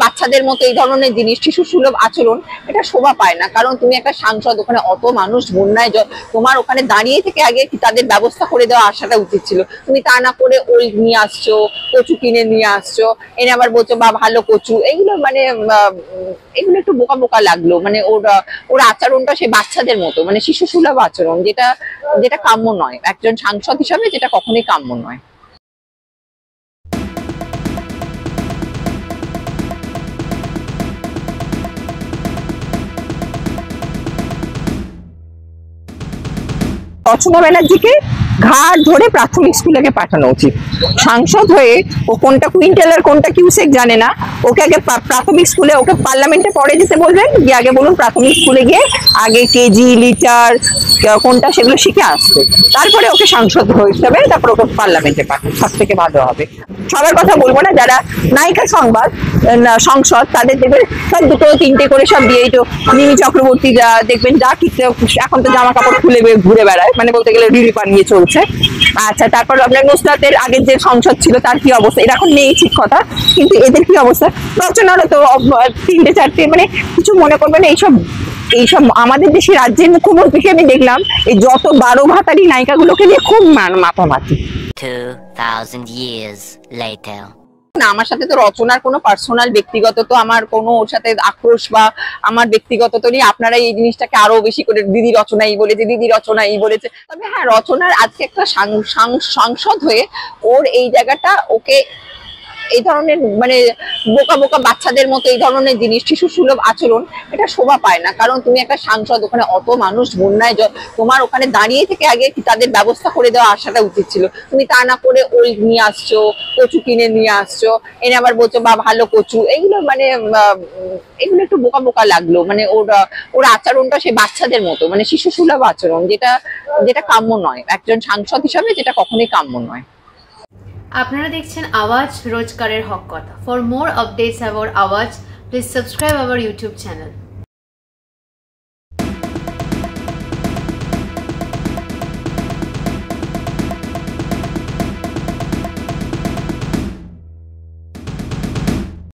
বাচ্চাদের মতো এই ধরনের জিনিস, শিশু সুলভ আচরণ, এটা শোভা পায় না। কারণ তুমি একটা সাংসদ, ওখানে অত মানুষ বন্যায়, তোমার ওখানে দাঁড়িয়ে থেকে আগে তাদের ব্যবস্থা করে দেওয়া আসাটা উচিত ছিল। তুমি তা না করে ওল নিয়ে আসছো, কচু কিনে নিয়ে আসছো, এনে আবার বলছো বা ভালো কচু, এইগুলো মানে এগুলো একটু বোকা বোকা লাগলো। মানে ওর আচরণটা সেই বাচ্চাদের মতো, মানে শিশু সুলভ আচরণ, যেটা কাম্য নয় একজন সাংসদ হিসাবে, যেটা কখনোই কাম্য নয়। রচনা ব্যানার্জিকে ঘাট ধরে প্রাথমিক স্কুলে পাঠানো উচিত। সাংসদ হয়ে ও কোনটা কুইন্টাল আর কোনটা কিউসেক জানে না, ওকে আগে প্রাথমিক স্কুলে, ওকে পার্লামেন্টে পরে যেতে বলবেন, গিয়ে আগে বলুন প্রাথমিক স্কুলে গিয়ে আগে কেজি লিটার কোনটা সেগুলো শিখে আসতে, তারপরে ওকে সাংসদ হিসাবে তারপর ওকে পার্লামেন্টে পাঠান, সব থেকে ভালো হবে। সবার কথা বলবো না, যারা নায়িকা সংসদ তাদের দেখবেন সব দুটো তিনটে করে সব দিয়ে, এই তো মিমি চক্রবর্তী যা দেখবেন যা কিনতে, এখন তো জামা কাপড় খুলে ঘুরে বেড়ায়, মানে বলতে গেলে রিলি বানিয়ে চলছে। আচ্ছা, তারপর আপনার নুসরাতের আগের যে সংসদ ছিল তার কি অবস্থা, এটা এখন নেই ঠিক কথা, কিন্তু এদের কি অবস্থা? রচনারও তো তিনটে চারটে, মানে কিছু মনে করবেন এইসব আমাদের দেশে রাজ্যের মুখ্যমন্ত্রীকে আমি দেখলাম এই যত 12 ভাতারি নায়িকাগুলোকে নিয়ে খুব মাতামাতি। 2000 years later না, আমার সাথে তো রচনার কোনো পার্সোনাল ব্যক্তিগত তো আমার কোনো ওর সাথে আক্রোশ বা আমার ব্যক্তিগত তো নেই। আপনারা এই জিনিসটাকে আরো বেশি করে দিদি রচনাই বলেছে, দিদি রচনাই বলেছে। তবে হ্যাঁ, রচনার আজকে একটা সাংসদ হয়ে ওর এই জায়গাটা, ওকে এই ধরনের মানে বোকা বোকা বাচ্চাদের মতো এই ধরনের জিনিস, শিশু সুলভ আচরণ, এটা শোভা পায় না। কারণ তুমি একটা সাংসদ, ওখানে অত মানুষ বন্যায়, তোমার ওখানে দাঁড়িয়ে থেকে আগে তাদের ব্যবস্থা করে দেওয়া আসাটা উচিত ছিল। তুমি তা না করে ওল নিয়ে আসছো, কচু কিনে নিয়ে আসছো, এনে আবার বলছো বা ভালো কচু, এইগুলো মানে এগুলো একটু বোকা বোকা লাগলো। মানে ওর আচরণটা সেই বাচ্চাদের মতো, মানে শিশু সুলভ আচরণ, যেটা কাম্য নয় একজন সাংসদ হিসাবে, যেটা কখনোই কাম্য নয়। আপনারা দেখছেন আওয়াজ, রোজকারের হক কথা। ফর মোর আপডেটস অ্যাবাউট আওয়াজ, please subscribe our YouTube channel.